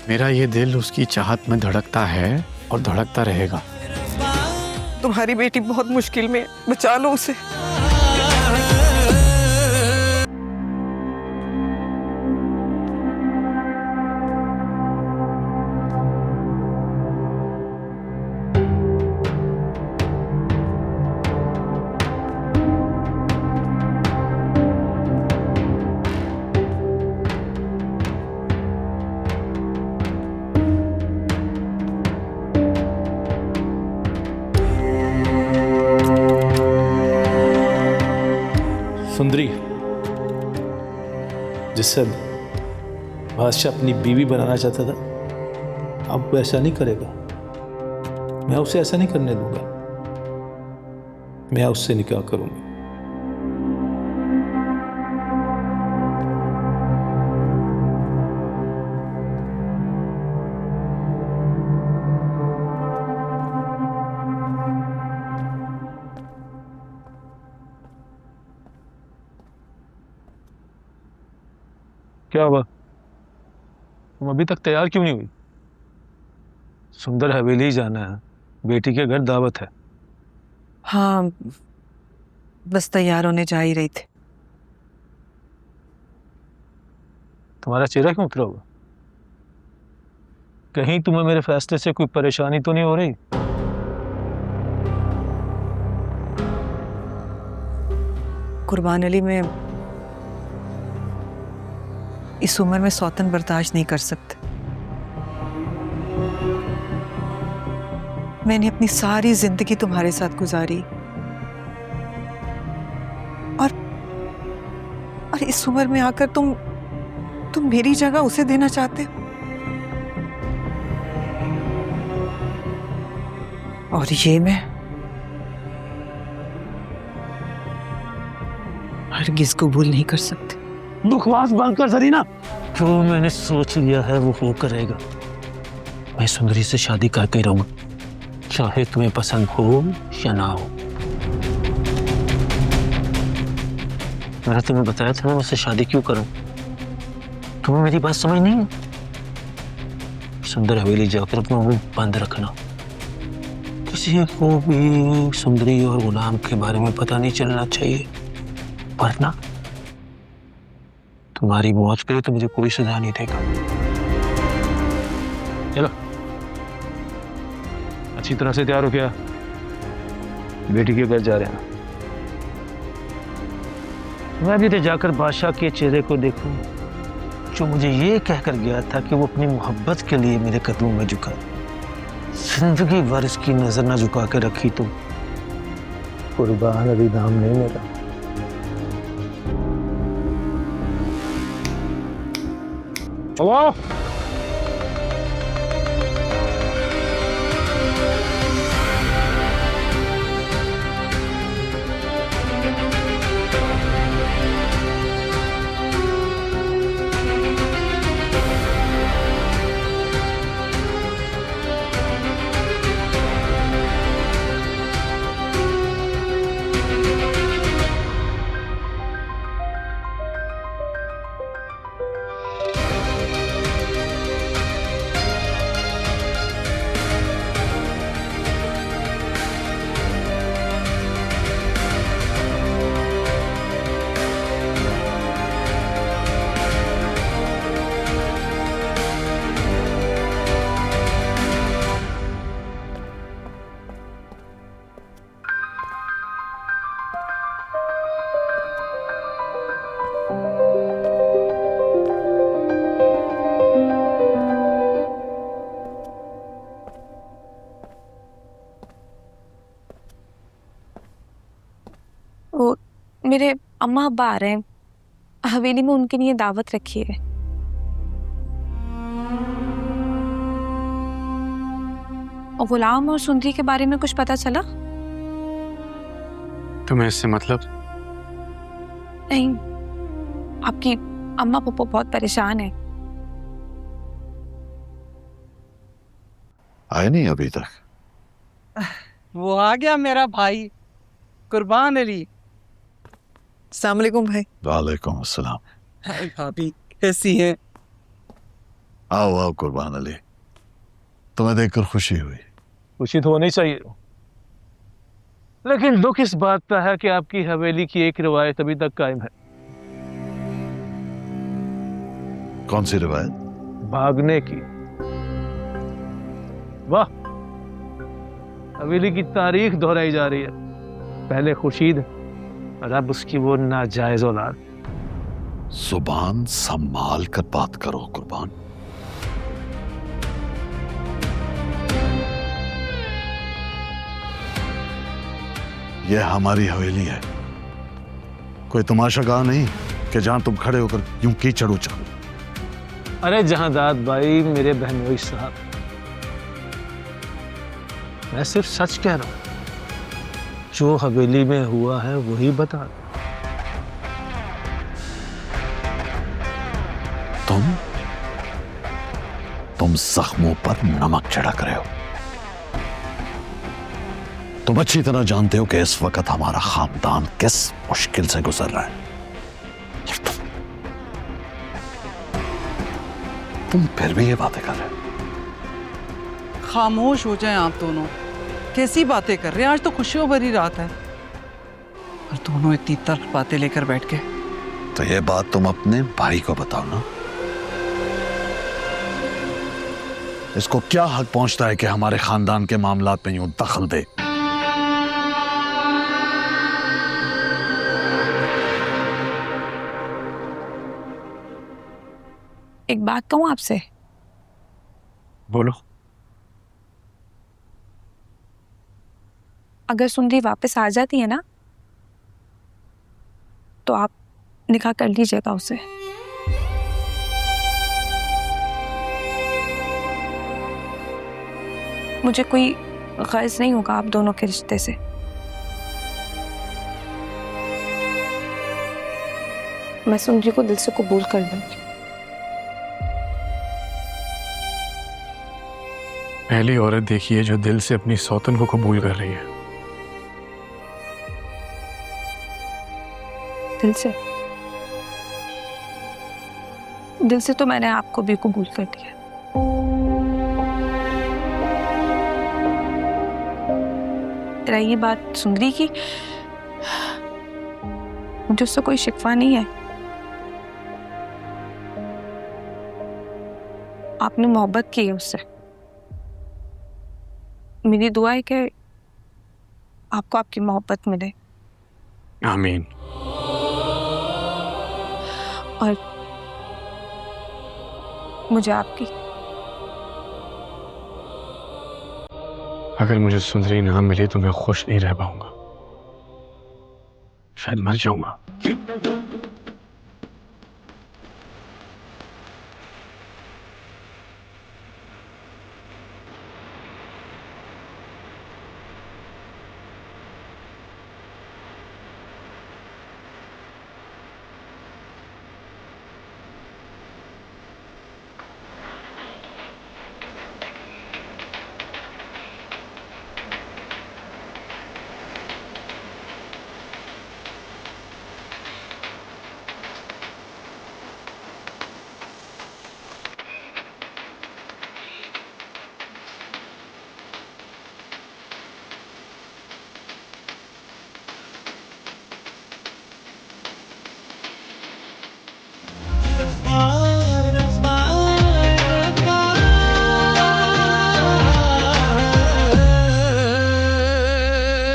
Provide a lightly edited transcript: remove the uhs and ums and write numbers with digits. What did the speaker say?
मेरा ये दिल उसकी चाहत में धड़कता है और धड़कता रहेगा। तुम्हारी बेटी बहुत मुश्किल में, बचा लो उसे। सुंदरी, जिससे बादशाह अपनी बीवी बनाना चाहता था, अब वो ऐसा नहीं करेगा। मैं उसे ऐसा नहीं करने दूंगा। मैं उससे निकाह करूंगा। क्या हुआ? तुम अभी तक तैयार क्यों नहीं हुई? सुंदर हवेली जाना है, बेटी के घर दावत है। हाँ, बस तैयार होने जा ही रही थी। तुम्हारा चेहरा क्यों उतरा हुआ? कहीं तुम्हें मेरे फैसले से कोई परेशानी तो नहीं हो रही? कुर्बान अली, में इस उम्र में सौतन बर्दाश्त नहीं कर सकते। मैंने अपनी सारी जिंदगी तुम्हारे साथ गुजारी और इस उम्र में आकर तुम मेरी जगह उसे देना चाहते हो। और ये मैं हरगिज कबूल नहीं कर सकती। बकवास बंद कर सरीना। जो मैंने सोच लिया है वो करेगा। मैं सुंदरी से शादी करके रहूंगा, चाहे तुम्हें पसंद हो या ना हो। मैंने तुम्हें बताया था मैं उससे शादी क्यों करूं। तुम्हें मेरी बात समझ नहीं है? सुंदर हवेली जाकर अपना मुंह बंद रखना। किसी को भी सुंदरी और गुलाम के बारे में पता नहीं चलना चाहिए, वरना तुम्हारी मौत पे तो मुझे कोई सजा नहीं देगा। चलो, अच्छी तरह से तैयार हो गया, बेटी के घर जा रहे हैं। मैं भी तो जाकर बादशाह के चेहरे को देखूं, जो मुझे ये कहकर गया था कि वो अपनी मोहब्बत के लिए मेरे कदमों में झुका। जिंदगी भर इसकी नजर न झुका के रखी तो कुर्बान अली नाम नहीं मेरा। हेलो, मेरे अम्मा अब्बा आ रहे हैं, हवेली में उनके लिए दावत रखी है। और गुलाम और सुंदरी के बारे में कुछ पता चला? तुम्हें इससे मतलब? नहीं, आपकी अम्मा पप्पो बहुत परेशान है। आए नहीं अभी तक? वो आ गया मेरा भाई कुर्बान अली। अस्सलाम वालेकुम भाई। वालेकुम अस्सलाम। हाय भाभी, कैसी हैं? आओ आओ कुर्बान अली, तुम्हें देखकर खुशी हुई। खुशी तो होनी चाहिए, लेकिन दुख इस बात का है कि आपकी हवेली की एक रिवायत अभी तक कायम है। कौन सी रिवायत? भागने की। वाह, हवेली की तारीख दोहराई जा रही है। पहले खुर्शीद और अब उसकी वो नाजायज औलाद। जुबान संभाल कर बात करो कुर्बान। यह हमारी हवेली है, कोई तमाशागाह नहीं कि जहां तुम खड़े होकर यूं कीचड़ उछालो। अरे जहांदाद भाई, मेरे बहनोई साहब, मैं सिर्फ सच कह रहा हूं। जो हवेली में हुआ है वही बता। तुम जख्मों पर नमक छिड़क रहे हो। तुम अच्छी तरह जानते हो कि इस वक्त हमारा खानदान किस मुश्किल से गुजर रहा है। तुम फिर भी ये बातें कर रहे हो। खामोश हो जाएं आप दोनों। कैसी बातें कर रहे हैं? आज तो खुशियों भरी रात है और दोनों इतनी तल्ख बातें लेकर बैठ गए। तो ये बात तुम अपने भाई को बताओ ना। इसको क्या हक पहुंचता है कि हमारे खानदान के मामलात में यूं दखल दे? एक बात कहूँ आपसे? बोलो। अगर सुंदरी वापस आ जाती है ना, तो आप निकाह कर लीजिएगा उसे। मुझे कोई गर्ज नहीं होगा आप दोनों के रिश्ते से। मैं सुंदरी को दिल से कबूल कर लूंगी। पहली औरत देखी है जो दिल से अपनी सौतन को कबूल कर रही है। दिल से तो मैंने आपको भी कबूल कर लिया। रही बात सुंदरी की, मुझे उससे कोई शिकवा नहीं है। आपने मोहब्बत की है उससे। मेरी दुआ है कि आपको आपकी मोहब्बत मिले। आमीन। और मुझे आपकी। अगर मुझे सुंदरी ना मिली तो मैं खुश नहीं रह पाऊंगा, शायद मर जाऊंगा।